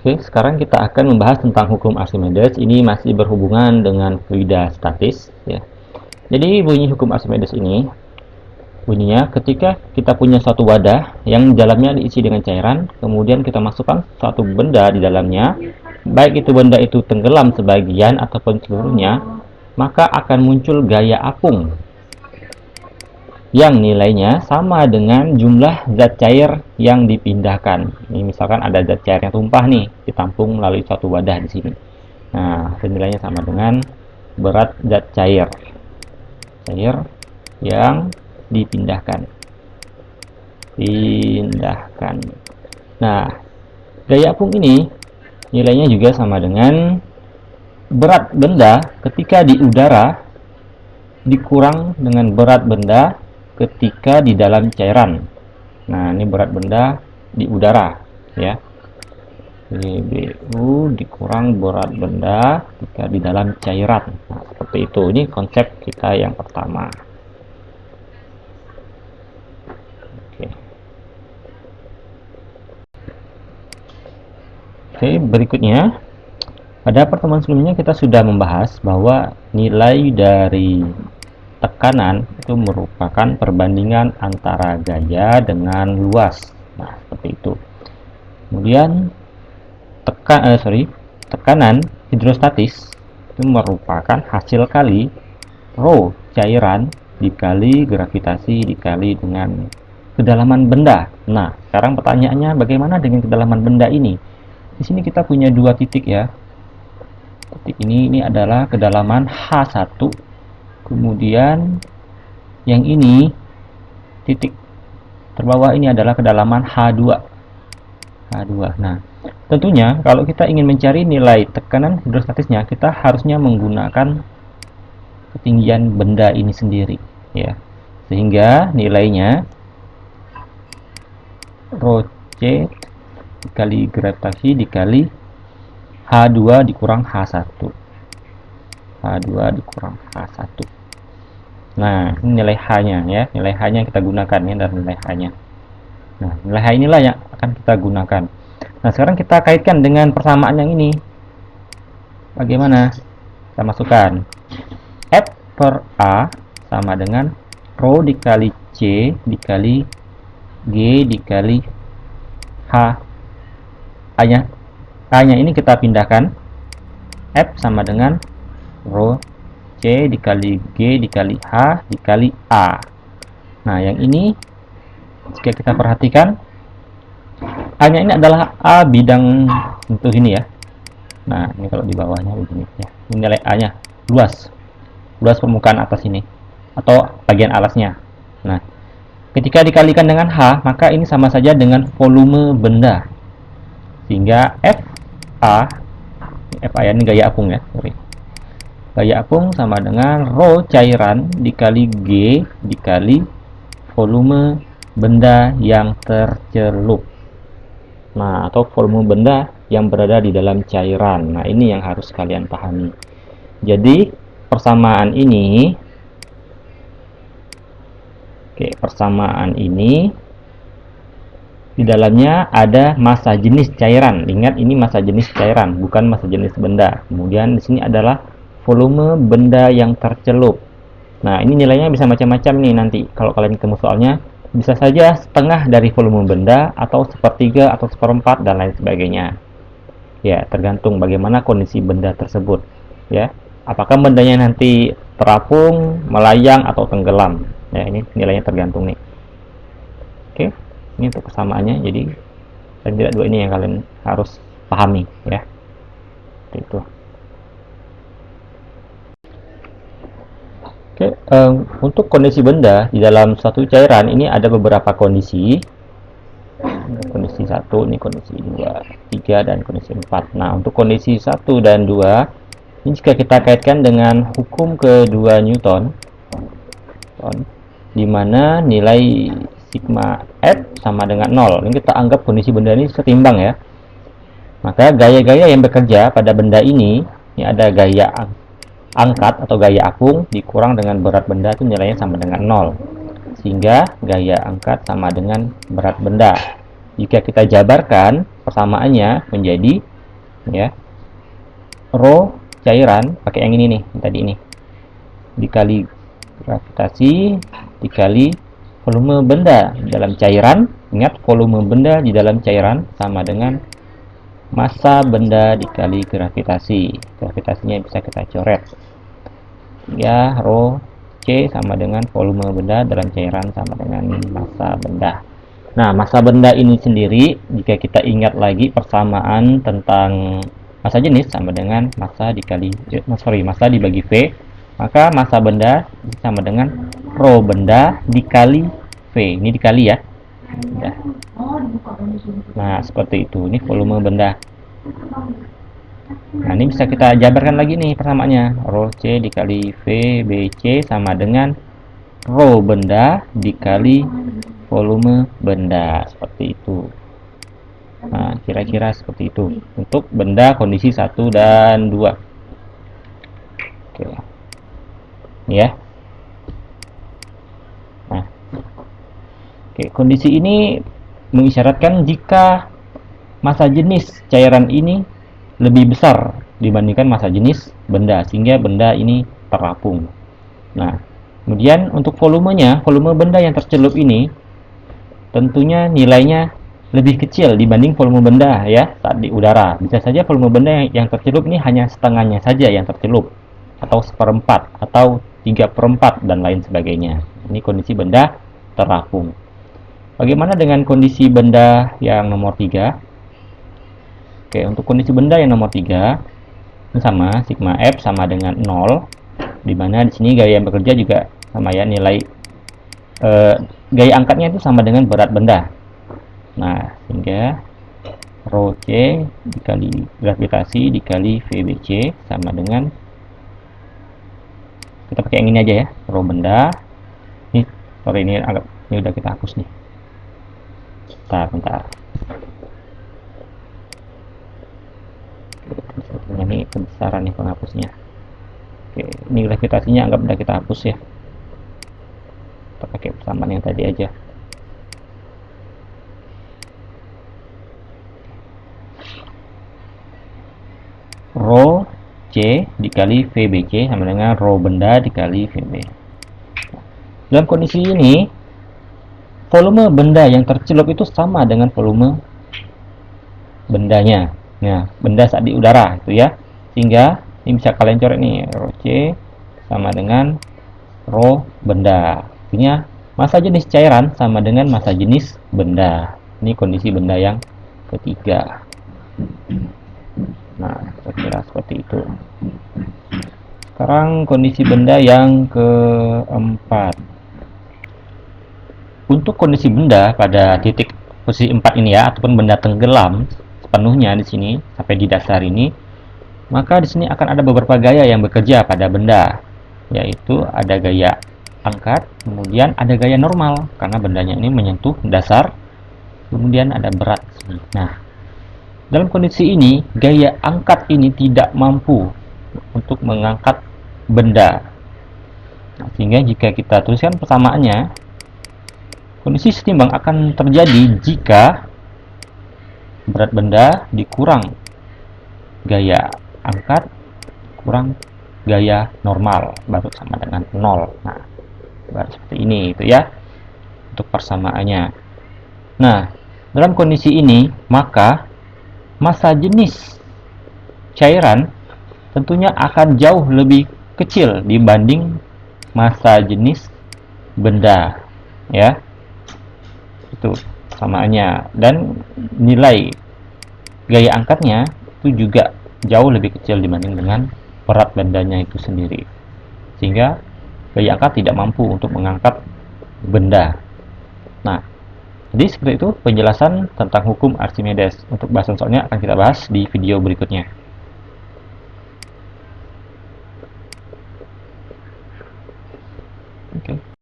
Oke, sekarang kita akan membahas tentang hukum Archimedes. Ini masih berhubungan dengan fluida statis, ya. Jadi bunyi hukum Archimedes ini bunyinya ketika kita punya suatu wadah yang dalamnya diisi dengan cairan, kemudian kita masukkan suatu benda di dalamnya, baik itu benda itu tenggelam sebagian ataupun seluruhnya, maka akan muncul gaya apung yang nilainya sama dengan jumlah zat cair yang dipindahkan. Ini misalkan ada zat cair yang tumpah nih, ditampung melalui suatu wadah di sini. Nah, nilainya sama dengan berat zat cair yang dipindahkan. Nah, gaya apung ini nilainya juga sama dengan berat benda ketika di udara dikurang dengan berat benda ketika di dalam cairan. Nah, ini berat benda di udara, ya. BU dikurang berat benda ketika di dalam cairan. Nah, seperti itu. Ini konsep kita yang pertama. Oke, berikutnya. Pada pertemuan sebelumnya kita sudah membahas bahwa nilai dari tekanan itu merupakan perbandingan antara gaya dengan luas. Nah, seperti itu. Kemudian tekanan hidrostatis itu merupakan hasil kali rho cairan dikali gravitasi dikali dengan kedalaman benda. Nah, sekarang pertanyaannya bagaimana dengan kedalaman benda ini? Di sini kita punya dua titik, ya. Titik ini adalah kedalaman H1, kemudian yang ini titik terbawah ini adalah kedalaman H2. Nah, tentunya kalau kita ingin mencari nilai tekanan hidrostatisnya, kita harusnya menggunakan ketinggian benda ini sendiri, ya. Sehingga nilainya rho C dikali gravitasi dikali H2 dikurang H1. Nah, ini nilai H-nya, ya. Nilai H-nya kita gunakan, ini adalah nilai H-nya. Nah, nilai H inilah yang akan kita gunakan. Nah, sekarang kita kaitkan dengan persamaan yang ini. Bagaimana? Kita masukkan F per A sama dengan rho dikali C dikali G dikali H. A-nya ini kita pindahkan. F sama dengan rho C dikali G dikali H dikali A. Nah, yang ini jika kita perhatikan, A-nya ini adalah A bidang untuk ini, ya. Nah, ini kalau di bawahnya begini, ya. Ini nilai A-nya, luas permukaan atas ini atau bagian alasnya. Nah, ketika dikalikan dengan H, maka ini sama saja dengan volume benda. Sehingga FA ini gaya apung, ya. Gaya apung sama dengan rho cairan dikali G dikali volume benda yang tercelup. Nah, atau volume benda yang berada di dalam cairan. Nah, ini yang harus kalian pahami. Jadi, persamaan ini di dalamnya ada massa jenis cairan. Ingat, ini massa jenis cairan, bukan massa jenis benda. Kemudian di sini adalah volume benda yang tercelup. Nah, ini nilainya bisa macam-macam nih nanti. Kalau kalian ketemu soalnya, bisa saja setengah dari volume benda, atau sepertiga, atau seperempat, dan lain sebagainya. Ya, tergantung bagaimana kondisi benda tersebut. Ya, apakah bendanya nanti terapung, melayang, atau tenggelam. Ya, ini nilainya tergantung nih. Oke. Ini untuk persamaannya. Jadi paling tidak dua ini yang kalian harus pahami, ya. Itu. Oke, untuk kondisi benda di dalam suatu cairan ini ada beberapa kondisi. Kondisi 1, ini kondisi 2, 3, dan kondisi 4. Nah, untuk kondisi 1 dan 2 ini jika kita kaitkan dengan hukum kedua Newton, di mana nilai sigma F sama dengan 0. Ini kita anggap kondisi benda ini setimbang, ya. Maka gaya-gaya yang bekerja pada benda ini ada gaya angkat atau gaya apung dikurang dengan berat benda itu nilainya sama dengan 0. Sehingga gaya angkat sama dengan berat benda. Jika kita jabarkan persamaannya menjadi ya. Rho cairan pakai yang ini nih, tadi ini, dikali gravitasi dikali volume benda dalam cairan. Ingat, volume benda di dalam cairan sama dengan massa benda dikali gravitasi. Gravitasinya bisa kita coret ya, rho C sama dengan volume benda dalam cairan sama dengan massa benda. Nah, massa benda ini sendiri, jika kita ingat lagi persamaan tentang massa jenis sama dengan massa dikali massa dibagi V, maka massa benda sama dengan rho benda dikali V. Ini dikali ya. Ya. Nah, seperti itu. Ini volume benda. Nah, ini bisa kita jabarkan lagi nih persamaannya. Rho C dikali V BC sama dengan rho benda dikali volume benda. Seperti itu. Nah, kira-kira seperti itu untuk benda kondisi 1 dan 2. Oke. Ini ya. Nah. Oke, kondisi ini mengisyaratkan jika massa jenis cairan ini lebih besar dibandingkan massa jenis benda, sehingga benda ini terapung. Nah, kemudian untuk volumenya, volume benda yang tercelup ini tentunya nilainya lebih kecil dibanding volume benda ya saat di udara. Bisa saja volume benda yang tercelup ini hanya setengahnya saja yang tercelup, atau seperempat, atau 3/4 dan lain sebagainya. Ini kondisi benda terapung. Bagaimana dengan kondisi benda yang nomor 3? Oke, untuk kondisi benda yang nomor 3 ini sama, sigma F sama dengan 0, di mana di sini gaya yang bekerja juga sama ya, nilai gaya angkatnya itu sama dengan berat benda. Nah, sehingga rho C dikali gravitasi dikali VBC sama dengan, kita pakai yang ini aja ya, rho benda. Ini ini udah kita hapus nih. Bentar. Ini kebesaran nih penghapusnya. Oke, ini gravitasinya anggap udah kita hapus ya. Kita pakai persamaan yang tadi aja. Rho C dikali VBC sama dengan rho benda dikali VB. Dalam kondisi ini, volume benda yang tercelup itu sama dengan volume bendanya. Nah, benda saat di udara itu ya. Sehingga ini bisa kalian coret nih, rho C sama dengan rho benda. Artinya massa jenis cairan sama dengan massa jenis benda. Ini kondisi benda yang ketiga. Nah, kira-kira seperti itu. Sekarang kondisi benda yang keempat. Untuk kondisi benda pada titik posisi 4 ini ya, ataupun benda tenggelam sepenuhnya di sini sampai di dasar ini, maka di sini akan ada beberapa gaya yang bekerja pada benda, yaitu ada gaya angkat, kemudian ada gaya normal karena bendanya ini menyentuh dasar, kemudian ada berat. Nah, dalam kondisi ini gaya angkat ini tidak mampu untuk mengangkat benda. Nah, sehingga jika kita tuliskan persamaannya, kondisi setimbang akan terjadi jika berat benda dikurang gaya angkat kurang gaya normal, baru sama dengan 0. Nah, baru seperti ini itu ya untuk persamaannya. Nah, dalam kondisi ini maka massa jenis cairan tentunya akan jauh lebih kecil dibanding massa jenis benda ya. Itu samaannya, dan nilai gaya angkatnya itu juga jauh lebih kecil dibanding dengan berat bendanya itu sendiri, sehingga gaya angkat tidak mampu untuk mengangkat benda. Nah, jadi seperti itu penjelasan tentang hukum Archimedes. Untuk bahasan soalnya akan kita bahas di video berikutnya.